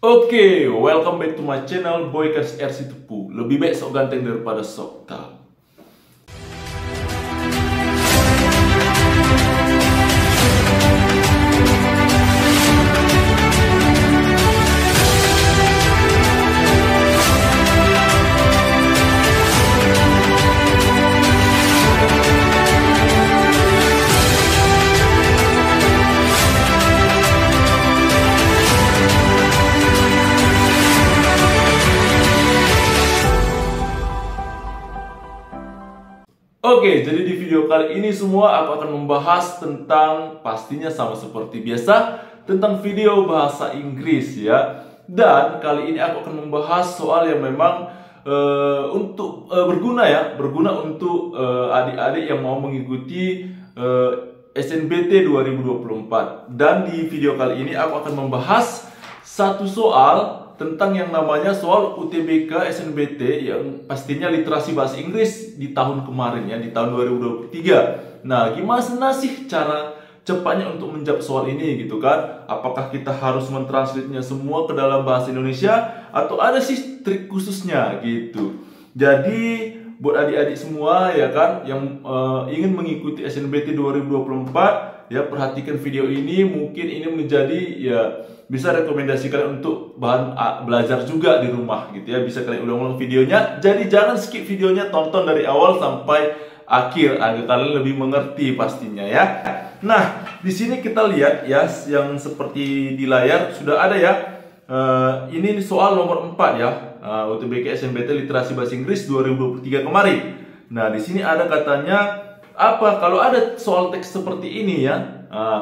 Oke, welcome back to my channel Boykers RC Tepu. Lebih baik sok ganteng daripada sok tak. Oke, jadi di video kali ini semua aku akan membahas tentang, pastinya sama seperti biasa, tentang video bahasa Inggris ya. Dan kali ini aku akan membahas soal yang memang berguna untuk adik-adik yang mau mengikuti SNBT 2024. Dan di video kali ini aku akan membahas satu soal tentang yang namanya soal UTBK SNBT yang pastinya literasi bahasa Inggris di tahun kemarin ya, di tahun 2023. Nah, gimana sih cara cepatnya untuk menjawab soal ini gitu kan? Apakah kita harus mentranslate-nya semua ke dalam bahasa Indonesia atau ada sih trik khususnya gitu. Jadi buat adik-adik semua ya kan yang ingin mengikuti SNBT 2024 ya, perhatikan video ini, mungkin ini menjadi ya bisa rekomendasi kalian untuk bahan belajar juga di rumah gitu ya. Bisa kalian ulang-ulang videonya. Jadi jangan skip videonya, tonton dari awal sampai akhir agar kalian lebih mengerti pastinya ya. Nah, di sini kita lihat ya, yang seperti di layar sudah ada ya. Ini soal nomor 4 ya. UTBK SNBT literasi bahasa Inggris 2023 kemarin. Nah, di sini ada katanya apa kalau ada soal teks seperti ini ya.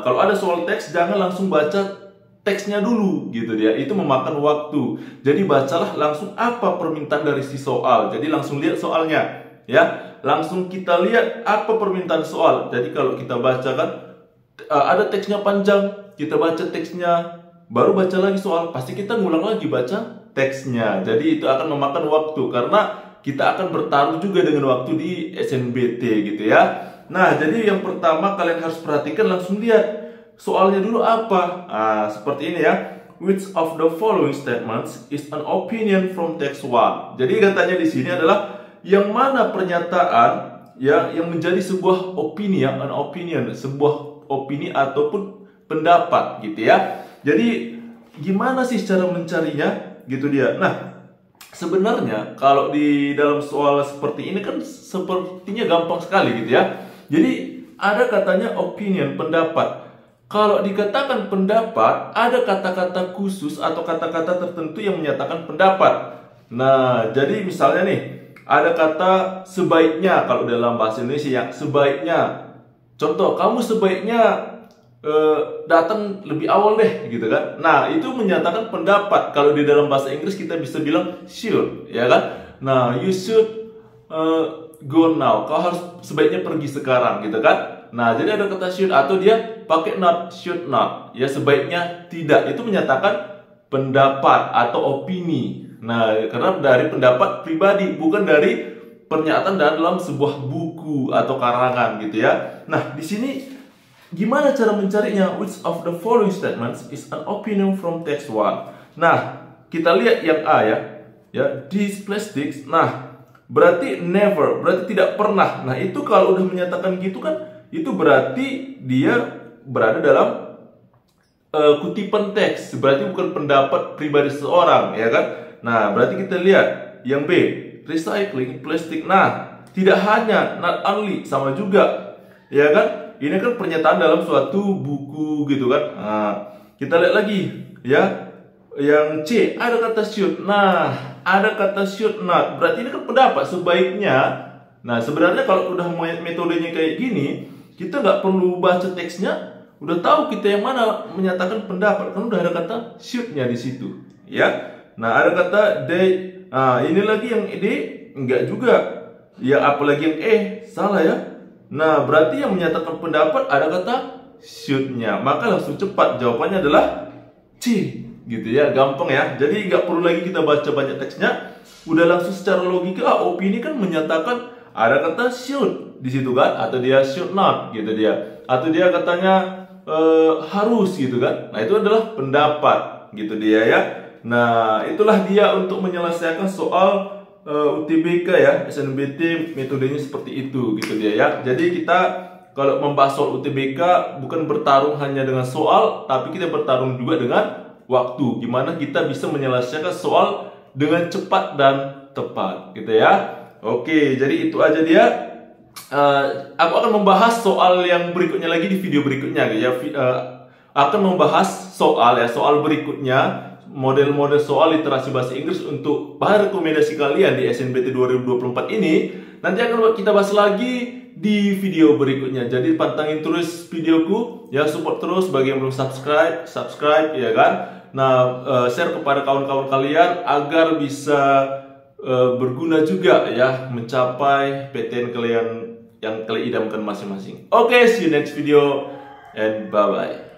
Kalau ada soal teks jangan langsung baca teksnya dulu gitu dia, itu memakan waktu. Jadi bacalah langsung apa permintaan dari si soal. Jadi langsung lihat soalnya ya, langsung kita lihat apa permintaan soal. Jadi kalau kita baca kan ada teksnya panjang, kita baca teksnya, baru baca lagi soal, pasti kita ngulang lagi baca teksnya. Jadi itu akan memakan waktu karena kita akan bertaruh juga dengan waktu di SNBT gitu ya. Nah, jadi yang pertama kalian harus perhatikan, langsung lihat soalnya dulu apa. Seperti ini ya. Which of the following statements is an opinion from text 1? Jadi katanya di sini adalah yang mana pernyataan ya yang menjadi sebuah opini ya, an opinion, sebuah opini ataupun pendapat gitu ya. Jadi gimana sih cara mencarinya gitu dia. Nah, sebenarnya kalau di dalam soal seperti ini kan sepertinya gampang sekali gitu ya. Jadi ada katanya opinion, pendapat. Kalau dikatakan pendapat, ada kata-kata khusus atau kata-kata tertentu yang menyatakan pendapat. Nah, jadi misalnya nih, ada kata sebaiknya kalau dalam bahasa Indonesia ya, sebaiknya. Contoh, kamu sebaiknya datang lebih awal deh, gitu kan. Nah, itu menyatakan pendapat. Kalau di dalam bahasa Inggris kita bisa bilang should, ya kan. Nah, you should go now. Kau harus sebaiknya pergi sekarang, gitu kan. Nah, jadi ada kata should atau dia pakai not, should not. Ya, sebaiknya tidak. Itu menyatakan pendapat atau opini. Nah, karena dari pendapat pribadi, bukan dari pernyataan dalam sebuah buku atau karangan gitu ya. Nah, di sini gimana cara mencarinya? Which of the following statements is an opinion from text 1? Nah, kita lihat yang A ya. Ya, these plastics. Nah, berarti never, berarti tidak pernah. Nah, itu kalau udah menyatakan gitu kan, itu berarti dia berada dalam kutipan teks, berarti bukan pendapat pribadi seseorang ya kan. Nah, berarti kita lihat yang B, recycling plastik. Nah, tidak hanya, not only, sama juga ya kan. Ini kan pernyataan dalam suatu buku gitu kan. Nah, kita lihat lagi ya, yang C, ada kata should. Nah, ada kata should not, berarti ini kan pendapat, sebaiknya. Nah, sebenarnya kalau udah metodenya kayak gini, kita nggak perlu baca teksnya, udah tahu kita yang mana menyatakan pendapat, kan udah ada kata should-nya di situ, ya. Nah, ada kata they. Nah, ini lagi yang D enggak juga, ya. Apalagi yang E salah ya. Nah, berarti yang menyatakan pendapat ada kata should-nya, maka langsung cepat jawabannya adalah C, gitu ya, gampang ya. Jadi nggak perlu lagi kita baca banyak teksnya, udah langsung secara logika. Opini kan menyatakan ada kata should di situ kan, atau dia should not gitu dia, atau dia katanya harus gitu kan. Nah, itu adalah pendapat gitu dia ya. Nah, itulah dia untuk menyelesaikan soal UTBK ya, SNBT metodenya seperti itu gitu dia ya. Jadi kita kalau membahas soal UTBK bukan bertarung hanya dengan soal, tapi kita bertarung juga dengan waktu. Gimana kita bisa menyelesaikan soal dengan cepat dan tepat gitu ya. Oke, jadi itu aja dia. Aku akan membahas soal yang berikutnya lagi di video berikutnya ya. Akan membahas soal berikutnya, model-model soal literasi bahasa Inggris untuk bahan rekomendasi kalian di SNBT 2024 ini. Nanti akan kita bahas lagi di video berikutnya. Jadi pantengin terus videoku ya, support terus. Bagi yang belum subscribe ya kan. Nah, share kepada kawan-kawan kalian agar bisa berguna juga ya, mencapai PTN kalian yang kalian idamkan masing-masing. Oke, see you next video and bye bye.